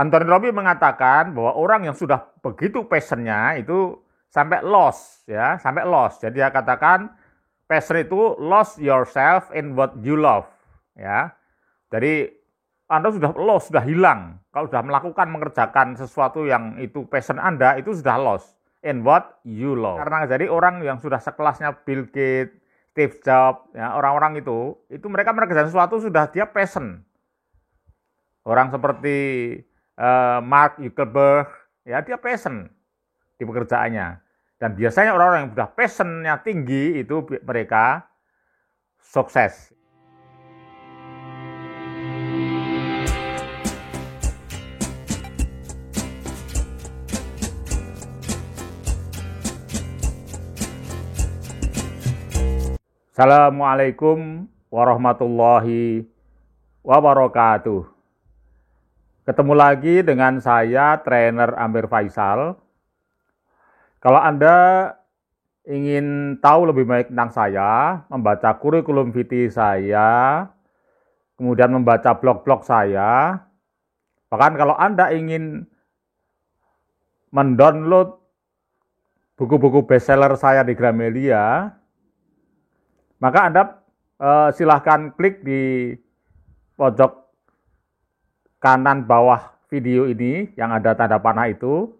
Anthony Robbins mengatakan bahwa orang yang sudah begitu passionnya itu sampai lost, ya, sampai lost. Jadi dia katakan passion itu lost yourself in what you love, ya. Jadi Anda sudah lost, sudah hilang. Kalau sudah melakukan mengerjakan sesuatu yang itu passion Anda, itu sudah lost in what you love. Karena jadi orang yang sudah sekelasnya Bill Gates, Steve Jobs, ya, orang-orang itu mereka mengerjakan sesuatu sudah dia passion. Orang seperti Mark Zuckerberg, ya dia passion di pekerjaannya. Dan biasanya orang-orang yang sudah passionnya tinggi itu mereka sukses. Assalamualaikum warahmatullahi wabarakatuh. Ketemu lagi dengan saya, trainer Amir Faisal. Kalau Anda ingin tahu lebih banyak tentang saya, membaca kurikulum vitae saya, kemudian membaca blog-blog saya, bahkan kalau Anda ingin mendownload buku-buku bestseller saya di Gramedia, maka Anda silahkan klik di pojok kanan bawah video ini yang ada tanda panah itu,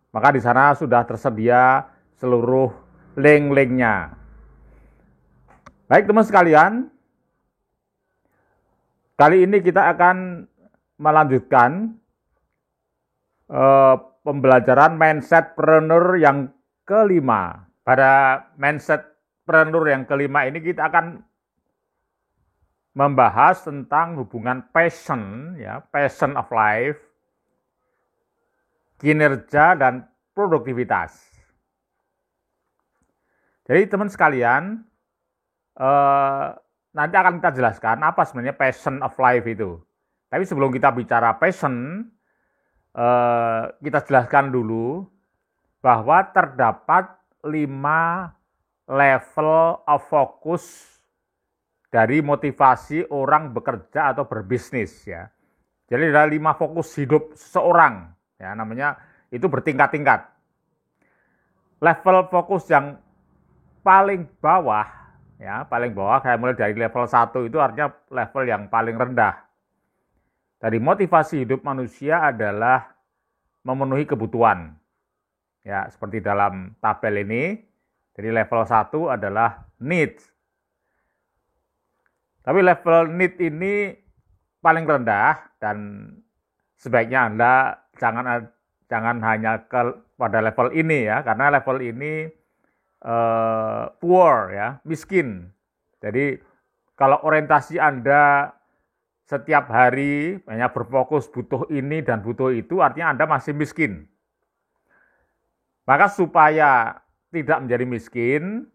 maka di sana sudah tersedia seluruh link-linknya. Baik teman sekalian, kali ini kita akan melanjutkan pembelajaran mindsetpreneur yang kelima. Pada mindsetpreneur yang kelima ini kita akan membahas tentang hubungan passion, ya, passion of life, kinerja dan produktivitas. Jadi teman sekalian, nanti akan kita jelaskan apa sebenarnya passion of life itu. Tapi sebelum kita bicara passion, kita jelaskan dulu bahwa terdapat 5 level of focus dari motivasi orang bekerja atau berbisnis, ya. Jadi ada 5 fokus hidup seseorang, ya, namanya itu bertingkat-tingkat. Level fokus yang paling bawah, ya, paling bawah kayak mulai dari level 1 itu artinya level yang paling rendah. Dari motivasi hidup manusia adalah memenuhi kebutuhan. Ya, seperti dalam tabel ini, jadi level 1 adalah needs. Tapi level need ini paling rendah dan sebaiknya Anda jangan hanya pada level ini, ya, karena level ini poor, ya, miskin. Jadi kalau orientasi Anda setiap hari hanya berfokus butuh ini dan butuh itu, artinya Anda masih miskin. Maka supaya tidak menjadi miskin,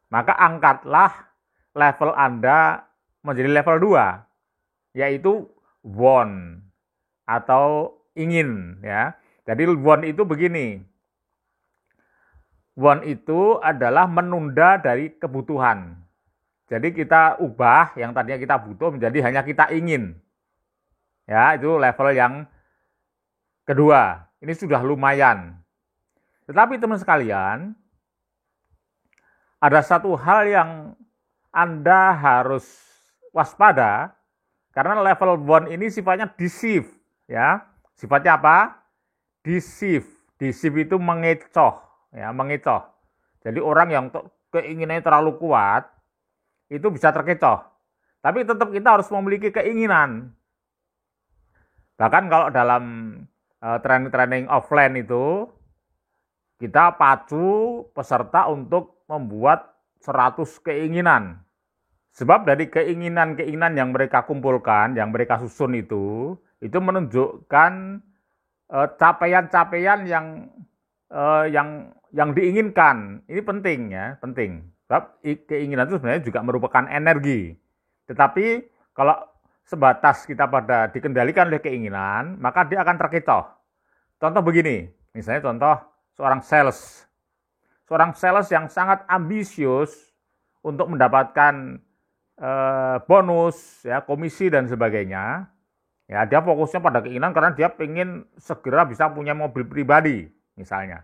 maka angkatlah level Anda menjadi level 2, yaitu want atau ingin, ya. Jadi want itu begini. Want itu adalah menunda dari kebutuhan. Jadi kita ubah yang tadinya kita butuh menjadi hanya kita ingin. Ya, itu level yang kedua. Ini sudah lumayan. Tetapi teman sekalian, ada satu hal yang Anda harus waspada, karena level 1 ini sifatnya deceive, ya. Sifatnya apa? Deceive. Deceive itu mengecoh, ya, mengecoh. Jadi orang yang keinginannya terlalu kuat itu bisa terkecoh. Tapi tetap kita harus memiliki keinginan. Bahkan kalau dalam training offline itu kita pacu peserta untuk membuat 100 keinginan. Sebab dari keinginan-keinginan yang mereka kumpulkan, yang mereka susun itu menunjukkan capaian-capaian yang diinginkan. Ini penting, ya, penting. Sebab keinginan itu sebenarnya juga merupakan energi. Tetapi kalau sebatas kita pada dikendalikan oleh keinginan, maka dia akan terkecoh. Contoh begini, misalnya contoh seorang sales. Seorang sales yang sangat ambisius untuk mendapatkan bonus, ya, komisi dan sebagainya, Ya, dia fokusnya pada keinginan karena dia ingin segera bisa punya mobil pribadi, misalnya.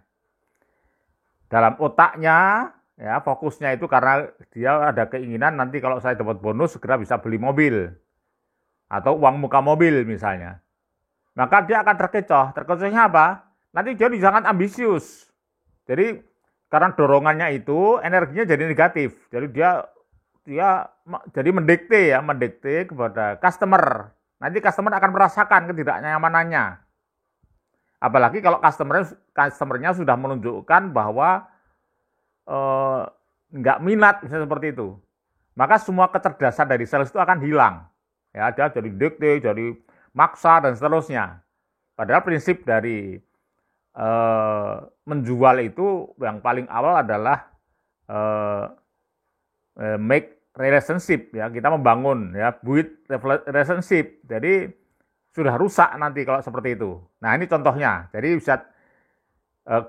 Dalam otaknya, ya fokusnya itu karena dia ada keinginan nanti kalau saya dapat bonus segera bisa beli mobil atau uang muka mobil misalnya. Maka dia akan terkecoh. Terkecohnya apa? Nanti dia sangat ambisius. Jadi karena dorongannya itu energinya jadi negatif. Jadi dia jadi mendikte kepada customer. Nanti customer akan merasakan ketidaknyamanannya. Apalagi kalau customernya sudah menunjukkan bahwa nggak minat, misalnya seperti itu. Maka semua kecerdasan dari sales itu akan hilang. Ya, dia jadi dikte, jadi maksa dan seterusnya. Padahal prinsip dari menjual itu yang paling awal adalah make relationship, ya, kita membangun, ya, build relationship. Jadi sudah rusak nanti kalau seperti itu. Nah, ini contohnya. Jadi bisa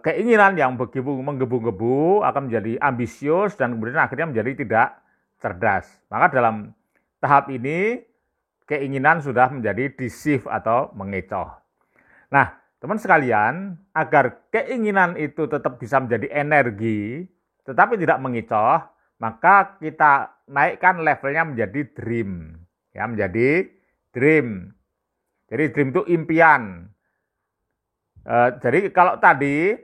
keinginan yang menggebu-gebu akan menjadi ambisius dan kemudian akhirnya menjadi tidak cerdas. Maka dalam tahap ini keinginan sudah menjadi deceive atau mengecoh. Nah, teman sekalian, agar keinginan itu tetap bisa menjadi energi tetapi tidak mengecoh, maka kita naikkan levelnya menjadi dream. Ya, menjadi dream. Jadi dream itu impian. Jadi kalau tadi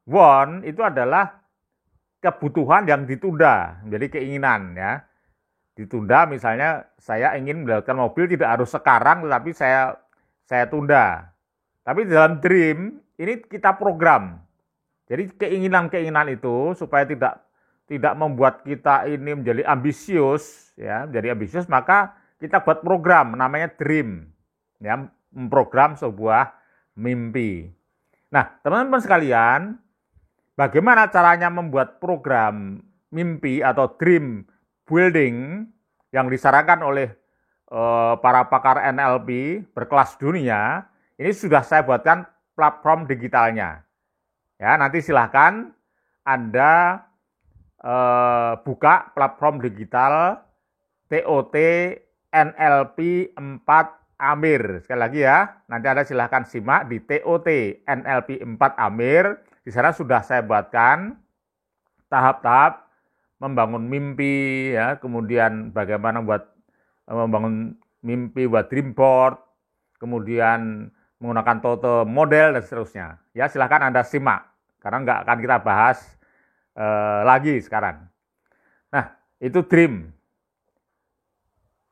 want itu adalah kebutuhan yang ditunda, menjadi keinginan, ya. Ditunda, misalnya saya ingin mendapatkan mobil tidak harus sekarang tetapi saya tunda. Tapi di dalam dream ini kita program. Jadi keinginan-keinginan itu supaya tidak membuat kita ini menjadi ambisius, ya, menjadi ambisius, maka kita buat program namanya dream, ya, memprogram sebuah mimpi. Nah, teman-teman sekalian, bagaimana caranya membuat program mimpi atau dream building yang disarankan oleh para pakar NLP berkelas dunia? Ini sudah saya buatkan platform digitalnya. Ya, nanti silahkan Anda buka platform digital TOT NLP 4 Amir. Sekali lagi ya, nanti Anda silahkan simak di TOT NLP 4 Amir. Di sana sudah saya buatkan tahap-tahap membangun mimpi, ya, kemudian bagaimana membangun mimpi buat dream board, kemudian menggunakan Toto model dan seterusnya. Ya, silahkan Anda simak karena nggak akan kita bahas lagi sekarang. Nah, itu dream.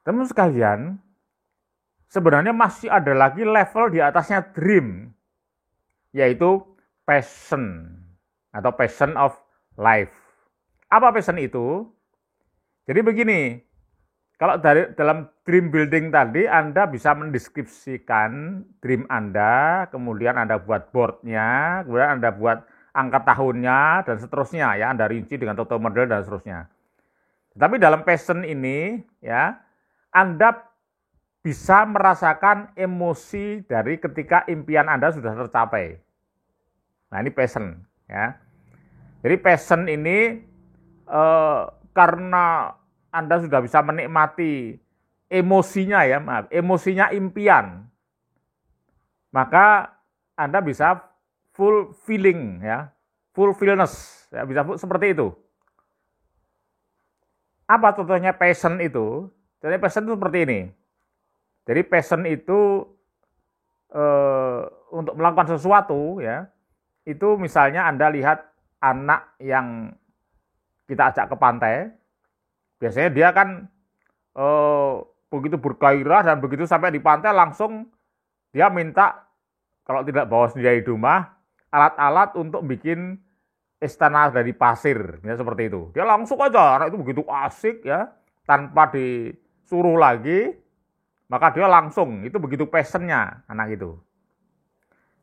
Teman sekalian, sebenarnya masih ada lagi level di atasnya dream, yaitu passion atau passion of life. Apa passion itu? Jadi begini, kalau dalam dream building tadi Anda bisa mendeskripsikan dream Anda, kemudian Anda buat boardnya, kemudian Anda buat angka tahunnya dan seterusnya, ya, Anda rinci dengan Toto model dan seterusnya. Tapi dalam passion ini, ya, Anda bisa merasakan emosi dari ketika impian Anda sudah tercapai. Nah, ini passion, ya. Jadi passion ini karena Anda sudah bisa menikmati emosinya, ya, emosinya impian, maka Anda bisa fulfilling, ya, fulfillness, ya, bisa seperti itu. Apa contohnya passion itu? Jadi passion itu seperti ini. Jadi passion itu untuk melakukan sesuatu, ya, itu misalnya Anda lihat anak yang kita ajak ke pantai, biasanya dia kan begitu bergairah dan begitu sampai di pantai langsung dia minta kalau tidak bawa sendiri di rumah alat-alat untuk bikin istana dari pasir, ya, seperti itu. Dia langsung aja, anak itu begitu asik, ya, tanpa disuruh lagi, maka dia langsung, itu begitu passionnya anak itu.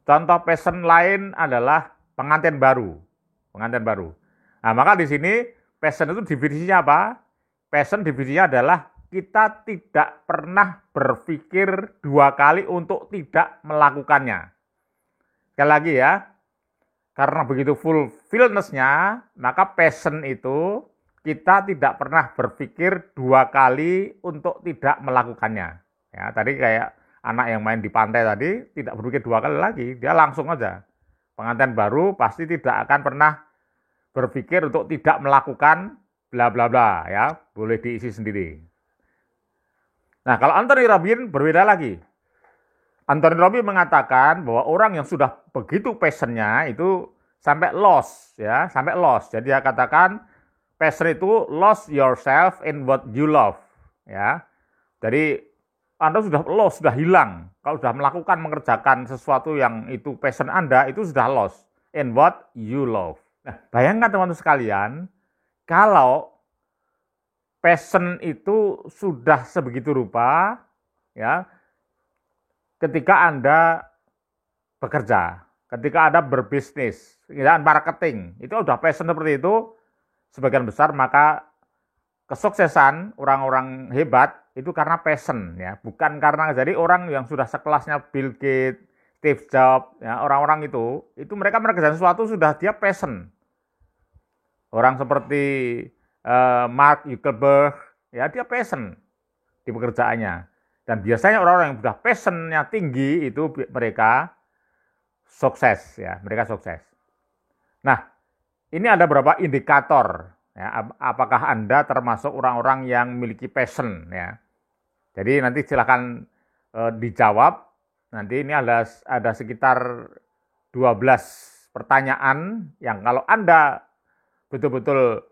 Contoh passion lain adalah pengantin baru. Nah, maka di sini passion itu definisinya apa? Passion definisinya adalah kita tidak pernah berpikir dua kali untuk tidak melakukannya. Sekali lagi ya, karena begitu fulfillness-nya, maka passion itu kita tidak pernah berpikir dua kali untuk tidak melakukannya. Ya, tadi kayak anak yang main di pantai tadi tidak berpikir dua kali lagi, dia langsung aja. Pengantin baru pasti tidak akan pernah berpikir untuk tidak melakukan bla bla bla, ya, boleh diisi sendiri. Nah, kalau Anthony Robbins berbeda lagi. Anthony Robbins mengatakan bahwa orang yang sudah begitu passionnya itu sampai lost, ya, sampai lost. Jadi dia katakan passion itu lost yourself in what you love, ya. Jadi Anda sudah lost, sudah hilang. Kalau sudah mengerjakan sesuatu yang itu passion Anda, itu sudah lost in what you love. Nah, bayangkan teman-teman sekalian, kalau passion itu sudah sebegitu rupa, ya, ketika Anda bekerja, ketika Anda berbisnis, marketing, itu sudah passion seperti itu, sebagian besar maka kesuksesan orang-orang hebat itu karena passion, ya, bukan karena jadi orang yang sudah sekelasnya Bill Gates, Steve Jobs, ya, orang-orang itu mereka mengerjakan sesuatu sudah dia passion. Orang seperti Mark Zuckerberg, ya, dia passion di pekerjaannya. Dan biasanya orang-orang yang sudah passionnya tinggi itu mereka sukses, ya, mereka sukses. Nah, ini ada beberapa indikator, ya, apakah Anda termasuk orang-orang yang memiliki passion, ya. Jadi nanti silakan dijawab. Nanti ini ada sekitar 12 pertanyaan yang kalau Anda betul-betul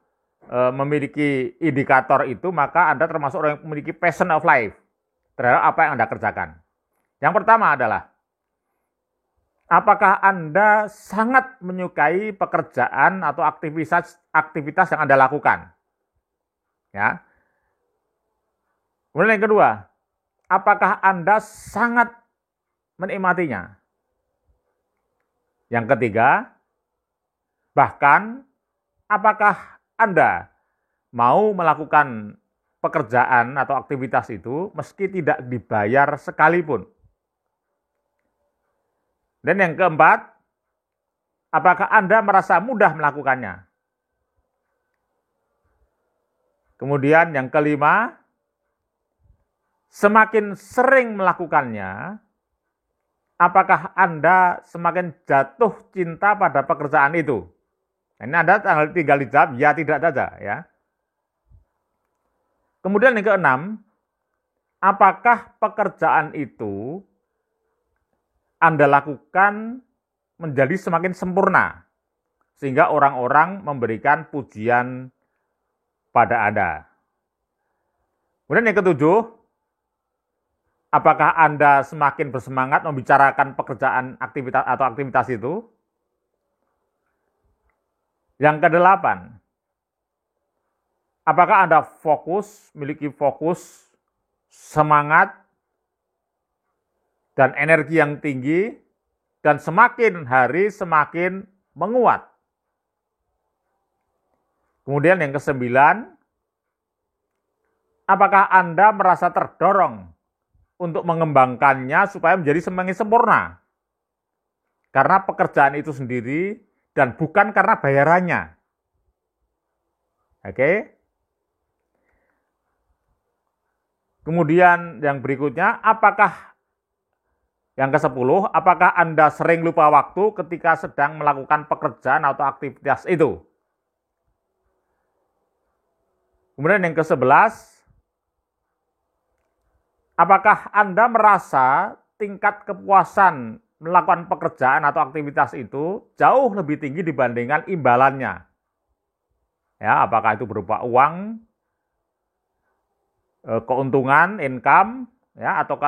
memiliki indikator itu, maka Anda termasuk orang yang memiliki passion of life terhadap apa yang Anda kerjakan. Yang pertama adalah, apakah Anda sangat menyukai pekerjaan atau aktivitas yang Anda lakukan? Ya. Kemudian yang kedua, apakah Anda sangat menikmatinya? Yang ketiga, bahkan apakah Anda mau melakukan pekerjaan atau aktivitas itu meski tidak dibayar sekalipun? Dan yang keempat, apakah Anda merasa mudah melakukannya? Kemudian yang kelima, semakin sering melakukannya, apakah Anda semakin jatuh cinta pada pekerjaan itu? Ini Anda tinggal dijawab ya tidak saja, ya. Kemudian yang keenam, apakah pekerjaan itu Anda lakukan menjadi semakin sempurna sehingga orang-orang memberikan pujian pada Anda? Kemudian yang ketujuh, apakah Anda semakin bersemangat membicarakan pekerjaan aktivitas itu? Yang kedelapan, apakah Anda memiliki fokus, semangat, dan energi yang tinggi, dan semakin hari semakin menguat? Kemudian yang kesembilan, apakah Anda merasa terdorong untuk mengembangkannya supaya menjadi semakin sempurna? Karena pekerjaan itu sendiri dan bukan karena bayarannya. Oke. Kemudian yang berikutnya, yang ke-10, apakah Anda sering lupa waktu ketika sedang melakukan pekerjaan atau aktivitas itu? Kemudian yang ke-11, apakah Anda merasa tingkat kepuasan melakukan pekerjaan atau aktivitas itu jauh lebih tinggi dibandingkan imbalannya? Ya, apakah itu berupa uang, keuntungan, income, ya, atau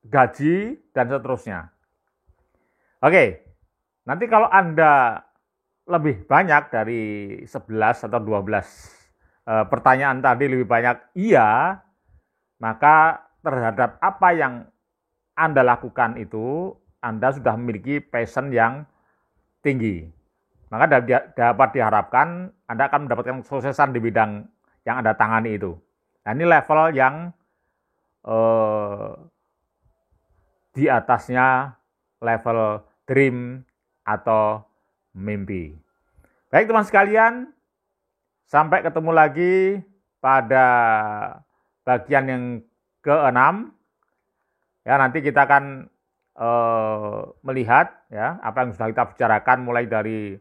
gaji, dan seterusnya. Oke, nanti kalau Anda lebih banyak dari 11 atau 12 pertanyaan tadi lebih banyak iya, maka terhadap apa yang Anda lakukan itu, Anda sudah memiliki passion yang tinggi. Maka dapat diharapkan Anda akan mendapatkan kesuksesan di bidang yang Anda tangani itu. Nah, ini level yang di atasnya level dream atau mimpi. Baik teman sekalian, sampai ketemu lagi pada bagian yang ke-6. Ya, nanti kita akan melihat ya apa yang sudah kita bicarakan mulai dari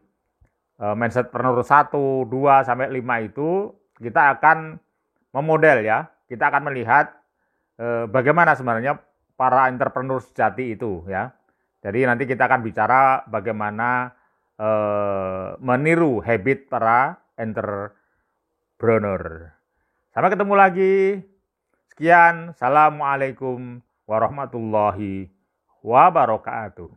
mindsetpreneur 1, 2 sampai 5 itu kita akan memodel ya. Kita akan melihat bagaimana sebenarnya para entrepreneur sejati itu ya. Jadi nanti kita akan bicara bagaimana meniru habit para entrepreneur. Sampai ketemu lagi. Sekian. Assalamualaikum warahmatullahi wabarakatuh.